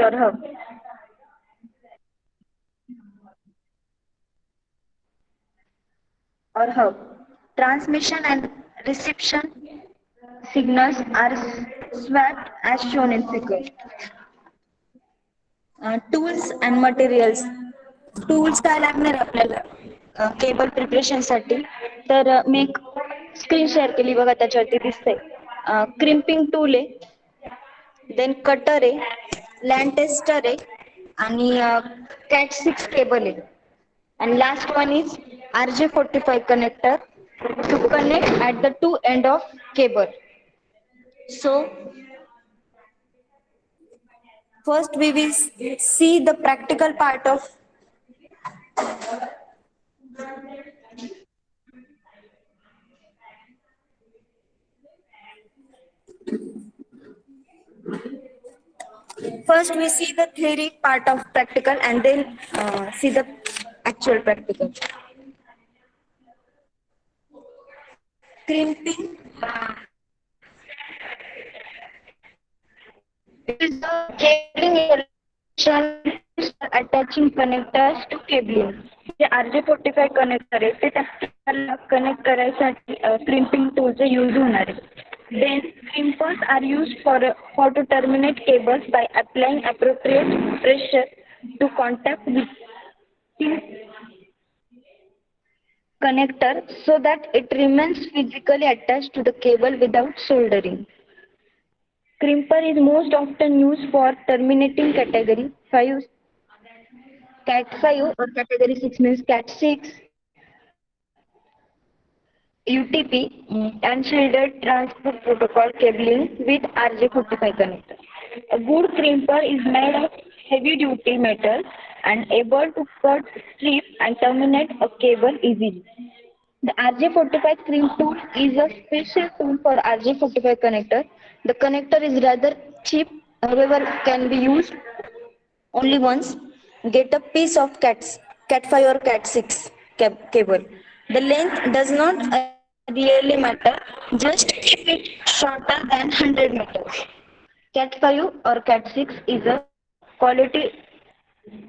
or hub? Or hub. Transmission and reception signals are swapped as shown in figure. Tools and materials. Tools काय लागणार आहे आपल्याला cable preparation साठी तर मी एक स्क्रीन शेअर केली बघा त्याच्यावरती दिसतंय क्रिम्पिंग टूल आहे देन कटर आहे लँड टेस्टर आहे आणि कॅट 6 केबल आहे and last one is RJ45 connector to connect at the two end of cable. So first we will see the practical part of first we see the theory part of practical and then see the actual practical. Crimping is the cabling installation attaching connectors to cabling. जे RJ45 connector आहे ते त्याला connect करायसाठी crimping टूलचा use होणार आहे. Then crimpers are used for to terminate cables by applying appropriate pressure to contact with the connector so that it remains physically attached to the cable without soldering. Crimper is most often used for terminating category 5, Cat 5 or category 6 means Cat 6, UTP, Unshielded Transport Protocol cabling with RJ45 connector. A good crimper is made of heavy duty metal and able to cut, strip and terminate a cable easily. The RJ45 crimp tool is a special tool for RJ45 connector. The connector is rather cheap, however can be used only once. Get a piece of Cat 5 or Cat 6 cable. The length does not really matter, just keep it shorter than 100 meters. Cat 5 or Cat 6 is a quality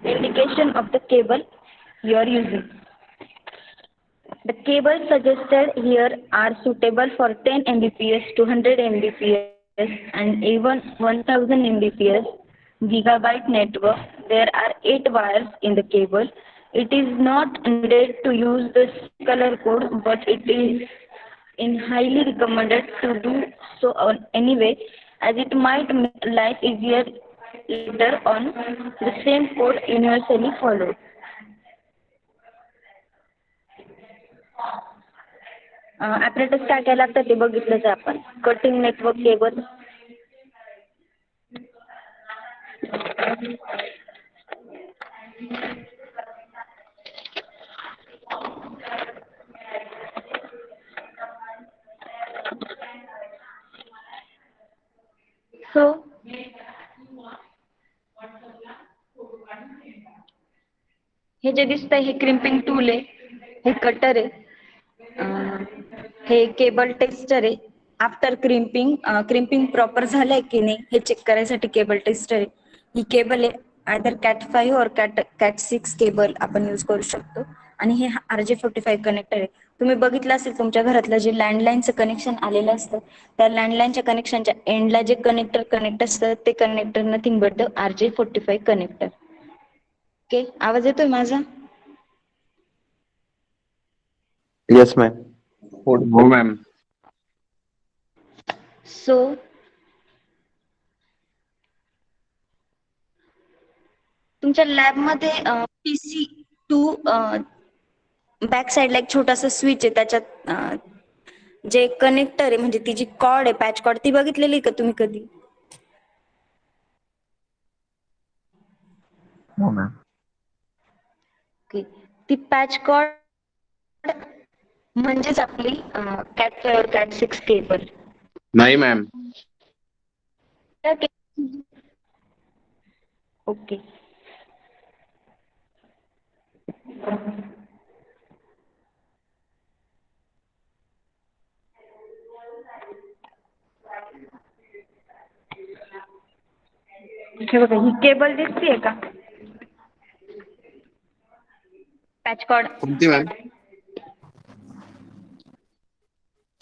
indication of the cable you are using. The cables suggested here are suitable for 10 Mbps to 100 Mbps and even 1000 Mbps gigabyte network. There are 8 wires in the cable. It is not needed to use the color code, but it is highly recommended to do so anyway, as it might make life easier later on. The same code universally followed. Apparatus काय काय लागतं ते बघितलंच आपण. Cutting network cable, so हे जे दिसतंय हे क्रिम्पिंग टूल आहे, हे कटर आहे, हे केबल टेस्टर आहे. आफ्टर क्रिम्पिंग प्रॉपर झालंय की नाही हे चेक करायसाठी केबल टेस्टर आहे. ही केबल आहे आयदर कॅट 5 और कॅट 6 केबल आपण यूज करू शकतो. आणि हे RJ45 कनेक्टर आहे. तुम्ही बघितलं असेल तुमच्या घरातलं जे लँडलाईनचं कनेक्शन आलेलं असतं त्या लँडलाईनच्या कनेक्शनच्या एंडला जे कनेक्ट असतं ते connector nothing but the RJ45 connector. Okay, आवाज येतोय माझा? Yes, ma'am. हो मॅम. सो तुमच्या लॅबमध्ये PC2 बॅक साईडला एक छोटासा स्विच आहे त्याच्यात जे कनेक्टर आहे म्हणजे ती जी कॉर्ड आहे पॅच कॉर्ड ती बघितलेली का तुम्ही कधी? No, ma'am. ओके, ती पॅच कॉर्ड म्हणजेच आपली कॅट 6 केबल. नाही मॅम. ओके, हे बघा ही केबल दिसतीये का? पॅच कॉर्ड कोणती मॅम?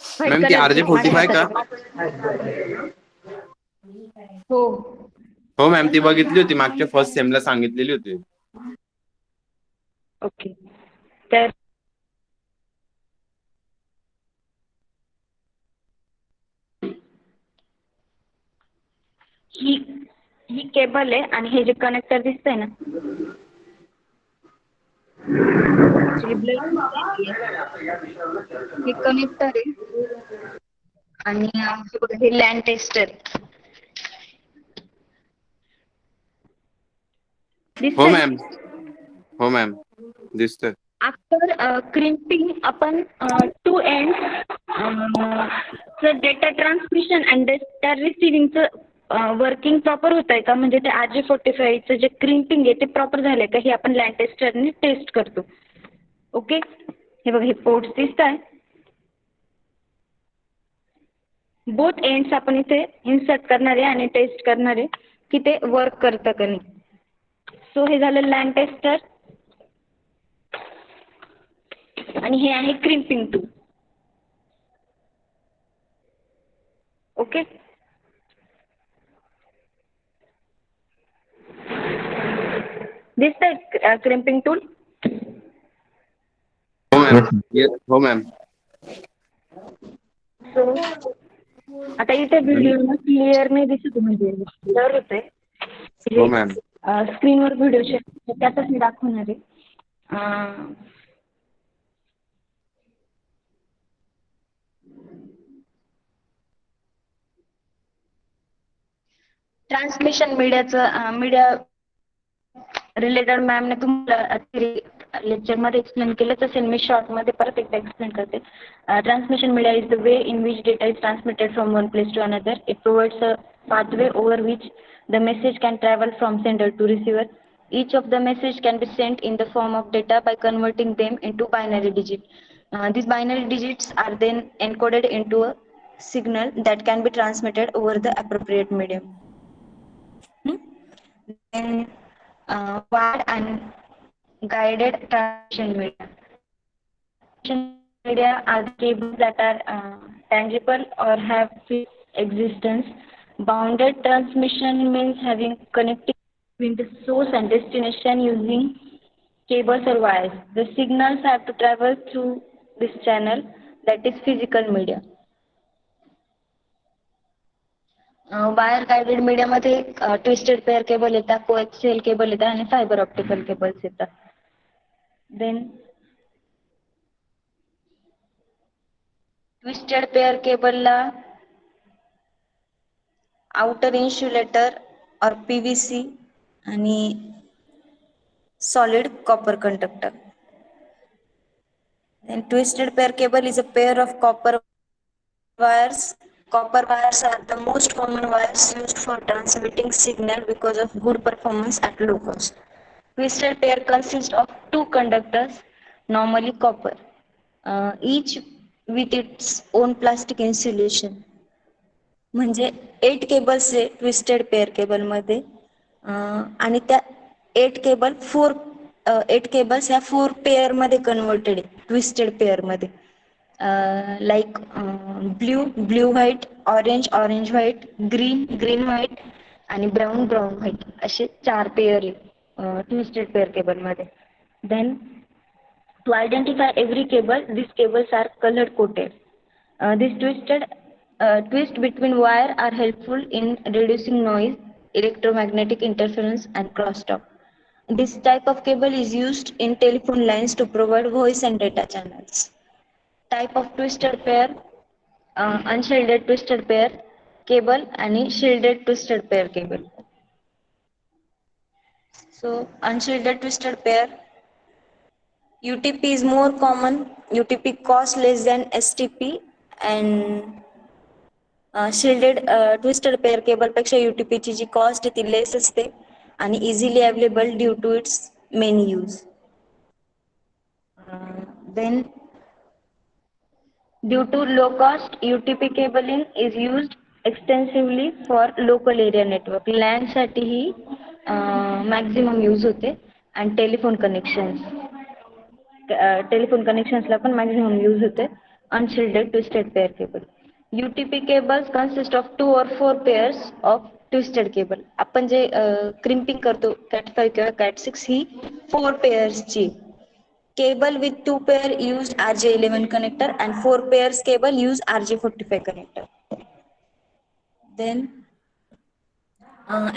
व्हाईट मॅम ती कलरची माझ्या RJ45 का? हातात. हो. हो मॅम, ती बघितली होती मागच्या फर्स्ट सेमला सांगितलेली होती. ओके. तर ही ही केबल आहे आणि हे जे कनेक्टर दिसतंय ना, हे कनेक्टर आहे आणि हे बघा हे लॅन टेस्टर हो दिसतंय. मॅम. हो मॅम, दिसतंय. आफ्टर crimping आपण to end data transmission and data रिसिव्हिंगचं वर्किंग प्रॉपर होत आहे का, म्हणजे ते RJ45चं जे क्रिम्पिंग आहे ते प्रॉपर झालंय का, हे आपण लॅन टेस्टरने टेस्ट करतो. ओके, हे बघा हे पोर्ट्स दिसत आहे. बोथ एंड्स आपण इथे इन्सर्ट करणार आहे आणि टेस्ट करणार आहे की ते वर्क करतं का नाही. सो हे झालं लॅन टेस्टर आणि हे आहे क्रिम्पिंग टूल. ओके. दिसतंय क्रिम्पिंग टूल? हो मॅम. हो मॅम. सो आता इथे व्हिडिओ क्लिअर नाही दिसत, म्हणजे ब्लर होतंय. हो मॅम. स्क्रीनवर व्हिडिओ त्यातच मी दाखवणार आहे. ट्रान्समिशन मीडिया रिलेटेड मॅमने तुम्हाला लेक्चरमध्ये एक्सप्लेन केलंच असेल. मी शॉर्टमध्ये परत एकदा एक्सप्लेन करते. Transmission media is the way in which data is transmitted from one place to another. It provides a pathway over which the message can travel from sender to receiver. Each of the message can be sent in the form of data by converting them into binary digits. These binary digits are then encoded into a signal that can be transmitted over the appropriate medium. Then wired and guided transmission media. Transmission media are the cables that are tangible or have fixed existence. Bounded transmission means having connectivity between the source and destination using cables or wires. The signals have to travel through this channel, that is physical media. Wire guided मीडियामध्ये twisted pair cable येतात, coaxial cable येतात आणि fibre optical cables येतात. Then twisted pair केबलला outer insulator और PVC आणि solid copper conductor. Then twisted pair cable is a pair of copper wires. Copper wires are the most common wires used for transmitting signal because of good performance at low cost. Twisted pair consists of two conductors, normally copper, each with its own plastic insulation. म्हणजे 8 cables आहे twisted pair केबलमध्ये आणि त्या 8 cables ह्या 4 पेअरमध्ये converted आहे twisted पेअरमध्ये. Like blue white, orange white, green white आणि brown white असे 4 पेअर आहे ट्विस्टेड पेअर केबलमध्ये. Then to identify every cable, these cables are color coded. This twist between wire are helpful in reducing noise, electromagnetic interference and crosstalk. This type of cable is used in telephone lines to provide voice and data channels. Type of twisted pair, unshielded twisted pair cable आणि shielded twisted pair cable. So unshielded twisted pair, UTP is more common. UTP costs less than STP and shielded twisted pair cable पेक्षा UTP ची जी cost ती less असते आणि easily available due to its many use. Then due to low cost, UTP cabling is used extensively for local area network. LAN साठी ही maximum use होते आणि टेलिफोन कनेक्शन्सला पण मॅक्झिमम यूज होते. अनशिल्डेड twisted pair cable. UTP cables consist of 2 or 4 pairs of twisted cable. आपण जे crimping करतो Cat5 किंवा Cat6 ही 4 pairs ची. Cable with 2 pair used RJ11 connector and 4 pairs cable use RJ45 connector. Then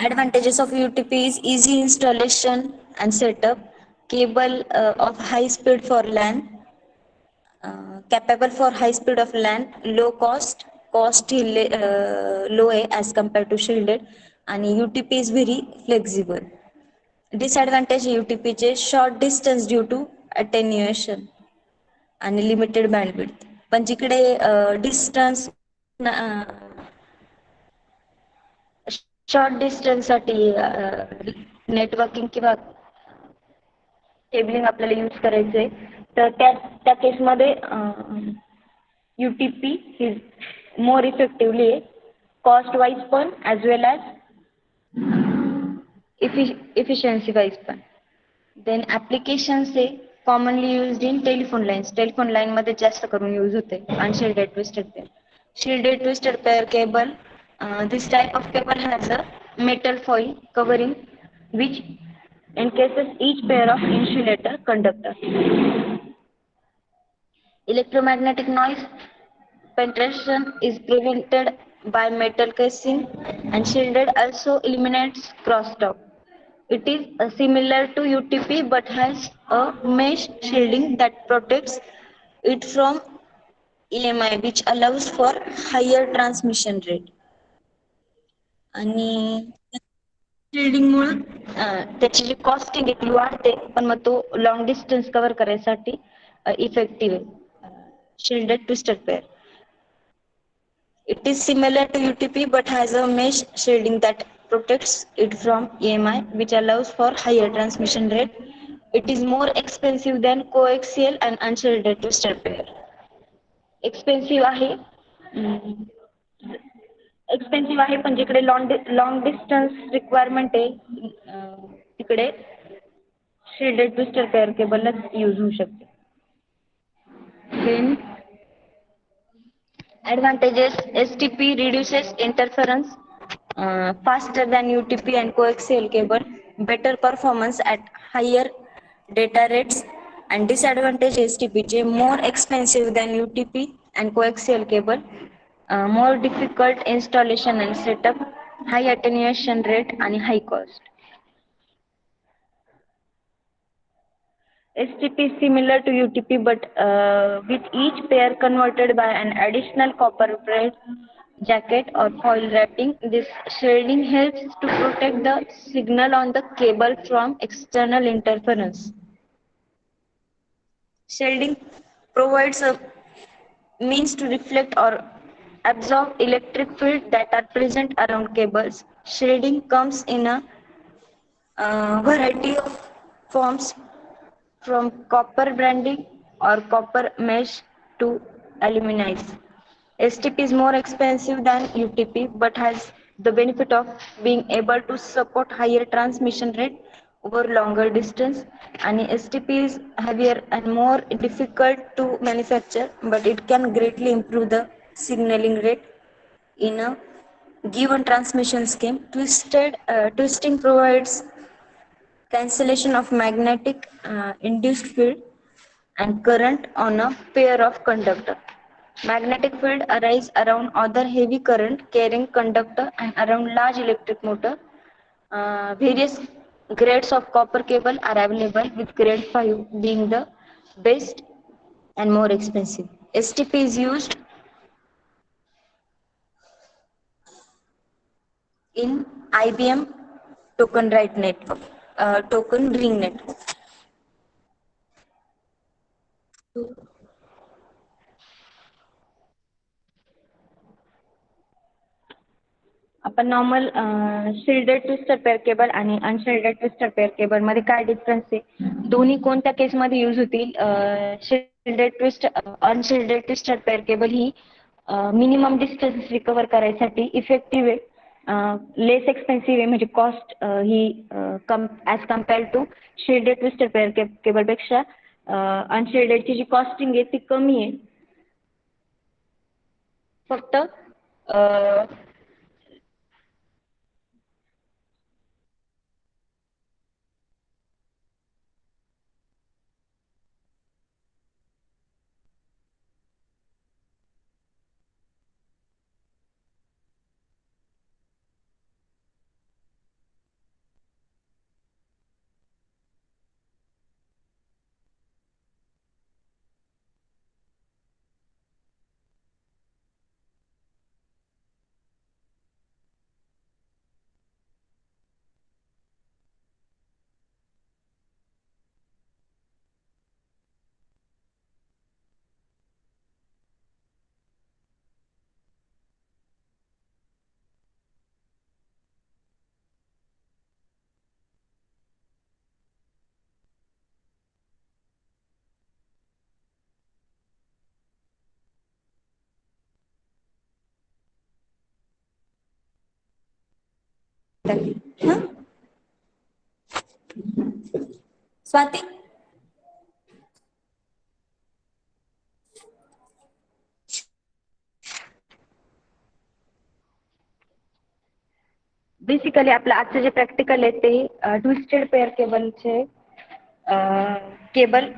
advantages of UTP is easy installation and setup. Cable of high speed for LAN. Capable for high speed of LAN, low cost he low आहे as compared to shielded, आणि UTP is very flexible. Disadvantage UTP चे short distance due to attenuation आणि limited bandwidth. पण जिकडे distance short distance साठी networking किंवा cabling आपल्याला use करायचंय तर त्या केसमध्ये UTP इज मोर इफेक्टिव्हली आहे, कॉस्ट वाईज पण ॲज वेल ॲज इफिशियन्सी वाईज पण. देन ॲप्लिकेशन्स आहे commonly used in telephone lines. Telephone लाईनमध्ये जास्त करून यूज होते अनशिल्डेड twisted pair. Shielded twisted pair cable. This type of cable has a metal foil covering which encases each pair of insulator conductor. Electromagnetic noise penetration is prevented by metal casing, and shielded also eliminates crosstalk. It is similar to UTP but has a mesh shielding that protects it from EMI, which allows for higher transmission rate. आणि शिल्डिंगमुळे त्याची जी costing आहे ती वाढते, पण मग तो long distance cover करायसाठी effective आहे. Shielded twisted pair. It is similar to UTP but has a mesh shielding that protects it from EMI, which allows for higher transmission rate. It is more expensive than coaxial and unshielded twisted pair. Expensive आहे. Expensive आहे पण जिकडे long distance requirement आहे तिकडे shielded twister pair केबलच use होऊ शकते. Then advantages: STP reduces interference faster than UTP and coaxial cable, better performance at higher data rates. And disadvantage STP चे more expensive than UTP and coaxial cable, more difficult installation and setup, high attenuation rate आणि high cost. STP is similar to UTP but with each pair converted by an additional copper braid jacket or foil wrapping. This shielding helps to protect the signal on the cable from external interference. Shielding provides a means to reflect or absorb electric field that are present around cables. Shielding comes in a variety of forms, from copper branding or copper mesh to aluminized. STP is more expensive than UTP but has the benefit of being able to support higher transmission rate over longer distance. And STP is heavier and more difficult to manufacture, but it can greatly improve the signaling rate in a given transmission scheme. Twisting provides cancellation of magnetic induced field and current on a pair of conductor. Magnetic field arise around other heavy current carrying conductor and around large electric motor. Various grades of copper cable are available, with grade 5 being the best and more expensive. STP is used in IBM token token ring network. आपण normal शिल्डेड twister pair cable आणि अनशिल्डेड twister pair cable मध्ये काय difference आहे, दोन्ही कोणत्या केसमध्ये use होतील. Unshielded twister pair cable ही मिनिमम डिस्टन्स रिकवर करायसाठी इफेक्टिव्ह आहे, लेस एक्सपेन्सिव्ह आहे, म्हणजे कॉस्ट ही as compared to shielded twisted pair केबलपेक्षा अनशेडेडची जी कॉस्टिंग आहे ती कमी आहे. फक्त हं? स्वाती बेसिकली आपलं आजचं जे प्रॅक्टिकल आहे ते ट्विस्टेड पेअर केबलचे केबल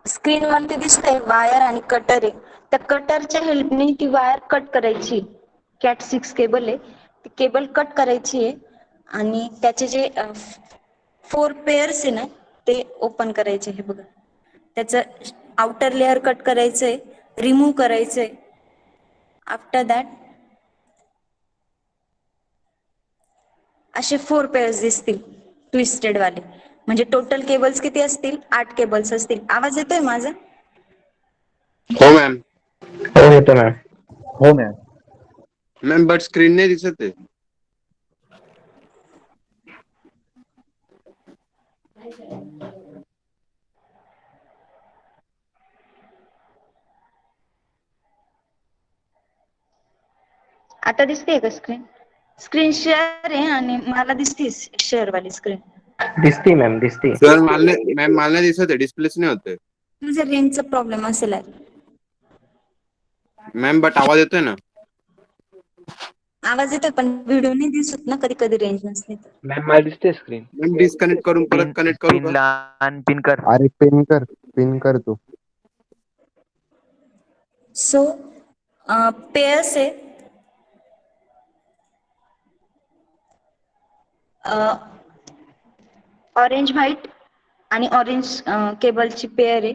स्क्रीनवरती दिसतंय वायर आणि कटर आहे. त्या कटरच्या हेल्पने ती वायर कट करायची. कॅट 6 केबल आहे, ती केबल कट करायची आहे आणि त्याचे जे 4 पेअर्स आहे ना ते ओपन करायचे. हे बघा, त्याचं आउटर लेअर कट करायचंय, रिमूव्ह करायचंय. आफ्टर दॅट असे 4 पेअर्स दिसतील ट्विस्टेड वाले. म्हणजे टोटल केबल्स किती असतील? 8 केबल्स असतील. आवाज येतोय माझा? हो मॅम. हो येतो मॅम. हो मॅम. मॅम बट स्क्रीन नाही दिसत आहे. आता दिसतेय का स्क्रीन? स्क्रीन शेअर आहे आणि मला दिसते शेअर वाली स्क्रीन. दिसते मॅम, दिसते. सर मॅम मला नाही दिसत आहे, डिस्प्लेच नाही होते. तुझा रेंजचा प्रॉब्लेम असेल आहे. मॅम बट आवाज येतोय ना. आवाज येतोय पण व्हिडिओ नाही दिसत ना, कधी कधी रेंज नसली तर. मॅम मला दिसते स्क्रीन. मॅम डिस्कनेक्ट करून परत कनेक्ट करू का? पिन कर. अरे पिन कर तू. सो पेयर्स आहे ऑरेंज व्हाईट आणि ऑरेंज केबलची पेअर आहे.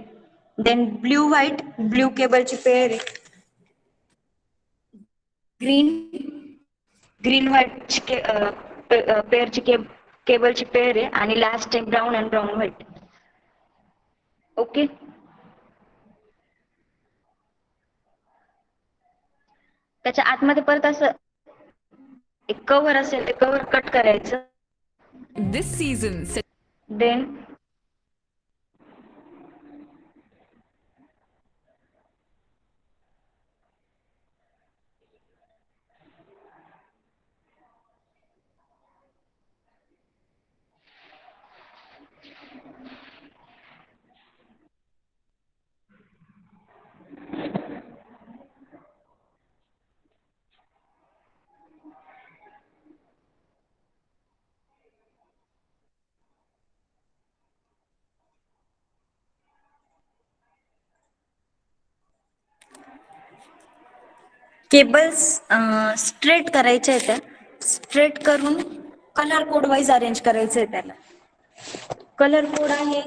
देन ब्ल्यू व्हाईट ब्ल्यू केबलची पेअर आहे. ग्रीन व्हाईट पेअरची केबलची पेअर आहे आणि लास्ट आहे brown and brown white. Okay, त्याच्या आतमध्ये परत असं एक कव्हर असेल, ते कव्हर कट करायचं. This season, then cables straight करायच्या आहेत. त्या स्ट्रेट करून कलर कोड वाईज अरेंज करायचं आहे. त्याला कलर कोड आहे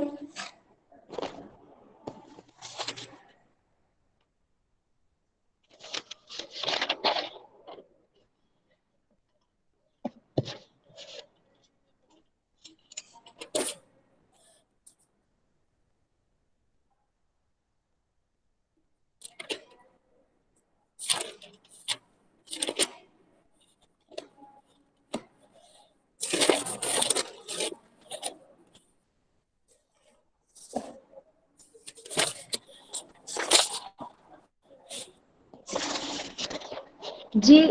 जी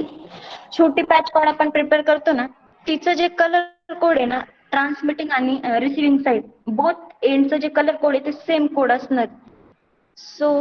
छोटी पॅच कोड आपण प्रिपेअर करतो ना, तिचं जे कलर कोड आहे ना, ट्रान्समिटिंग आणि रिसिव्हिंग साईड बोथ एंडचं जे कलर कोड आहे ते सेम कोड असणार. सो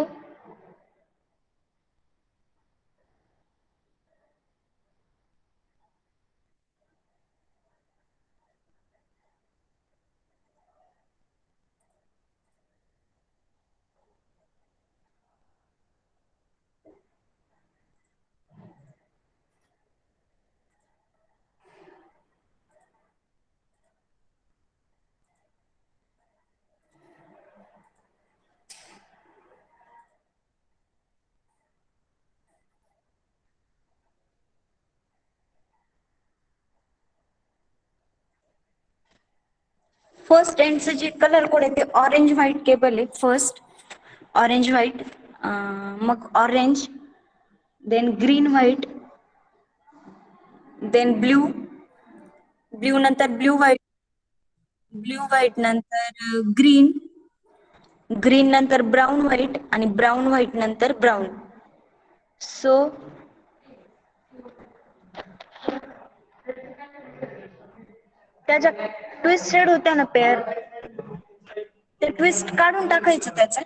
फर्स्ट एंडचं जे कलर कोड आहे ते ऑरेंज व्हाईट केबल आहे. फर्स्ट ऑरेंज व्हाईट, मग orange, then green white, then blue, blue नंतर ब्ल्यू व्हाईट, ब्ल्यू व्हाईट नंतर ग्रीन, ग्रीन नंतर ब्राऊन व्हाईट आणि ब्राऊन व्हाईट नंतर ब्राऊन. सो त्याच्या ट्विस्टेड होत्या ना पेअर, ते ट्विस्ट काढून टाकायचं त्याचं,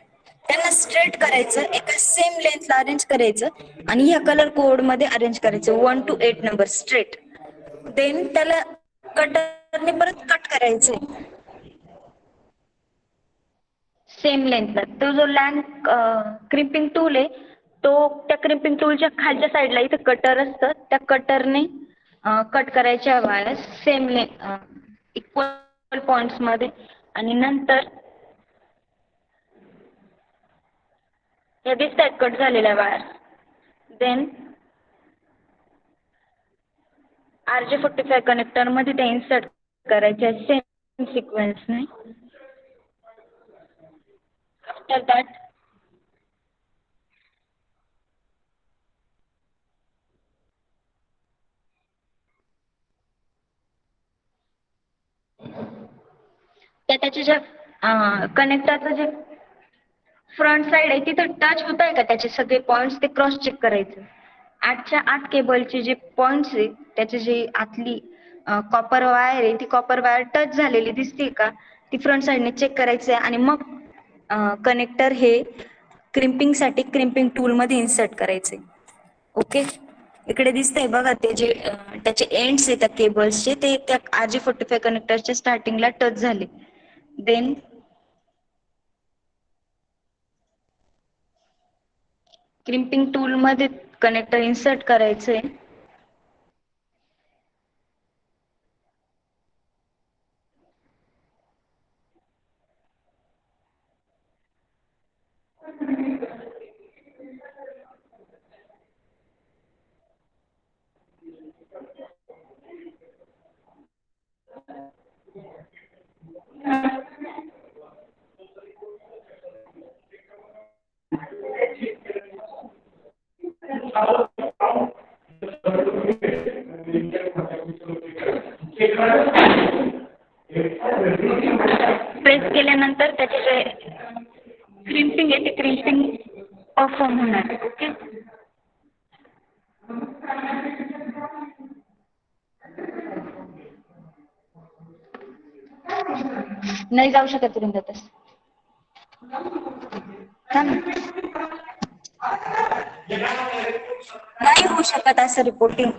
त्यांना स्ट्रेट करायचं, एका सेम लेंथला अरेंज करायचं आणि ह्या कलर कोड मध्ये अरेंज करायचं 1 to 8 नंबर स्ट्रेट. देन त्याला कटरने परत कट करायचं. सेम लेंथला तो जो लँड क्रिपिंग टूल आहे, तो त्या क्रिपिंग टूलच्या खालच्या साईडला इथं कटर असतं, त्या कटरने कट करायच्या वायर सेम इक्वल पॉइंट्स मध्ये. आणि नंतर या दिसतायत कट झालेल्या वायर. देन RJ45 कनेक्टर मध्ये त्या इन्सर्ट करायच्या सेम सिक्वेन्सने. आफ्टर दॅट त्याचे जे कनेक्टरचं जे फ्रंट साइड आहे तिथं टच होत आहे का त्याचे सगळे पॉइंट्स ते क्रॉस चेक करायचं. 8च्या 8 केबलचे जे पॉइंट्स आहे त्याचे जे आतली कॉपर वायर आहे ती कॉपर वायर टच झालेली दिसते का, ती फ्रंट साइडने चेक करायचं आहे. आणि मग कनेक्टर हे क्रिम्पिंग साठी क्रिम्पिंग टूल मध्ये इन्सर्ट करायचे. ओके, इकडे दिसतंय बघा ते जे त्याचे एंड्स आहेत त्या केबल्सचे ते त्या RJ45 कनेक्टरच्या स्टार्टिंगला टच झाले. देन क्रिम्पिंग टूल मध्ये कनेक्टर इन्सर्ट करायचंय. प्रेस केल्यानंतर त्याचे जे क्रिम्पिंग आहे ते क्रिम्पिंग परफॉर्म होणार. ओके, नाही जाऊ शकत तुम्ही तस. नाही होऊ शकत असं रिपोर्टिंग.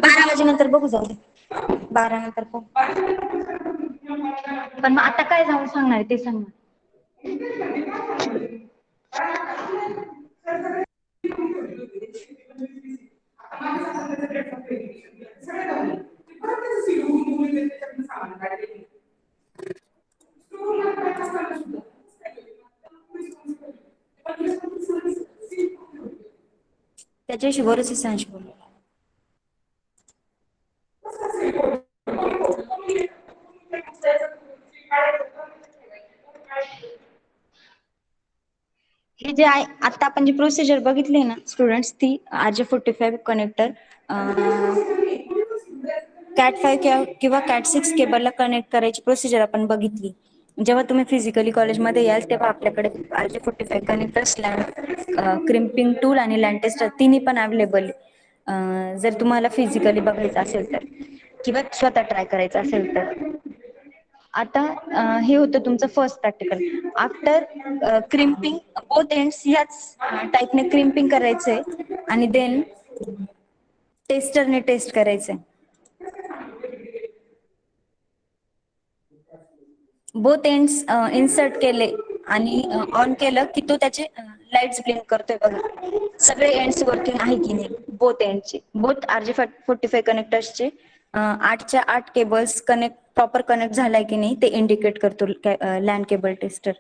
12 वाजेनंतर बघू जाऊ दे. 12 नंतर बघू. पण मग आता काय जाऊन सांगणार ते सांग ना. त्याच्याशी बरंच सांग बोल. हे जे आहे आता आपण जी प्रोसिजर बघितली ना स्टुडंट्स, ती RJ45 कनेक्टर CAT5 किंवा CAT6 केबलला कनेक्ट करायची प्रोसिजर आपण बघितली. जेव्हा तुम्ही फिजिकली कॉलेजमध्ये याल तेव्हा आपल्याकडे RJ45 कनेक्टर, क्रिम्पिंग टूल आणि लॅन टेस्टर तिन्ही पण अवेलेबल. जर तुम्हाला फिजिकली बघायचं असेल तर किंवा स्वतः ट्राय करायचं असेल तर. आता हे होतं तुमचं first practical. After crimping both ends ह्याच टाईपने क्रिम्पिंग करायचंय आणि देन टेस्टरने टेस्ट करायचंय. बोथ एंड्स इन्सर्ट केले आणि ऑन केलं की तो त्याचे लाईट्स ब्लिंक करतोय बघा. सगळे एंड्स वर्किंग आहे की नाही बोथ एंडचे. बोथ RJ45 कनेक्टर्सचे 8च्या 8 केबल्स प्रॉपर कनेक्ट झालाय की नाही ते इंडिकेट करतो लॅन केबल टेस्टर.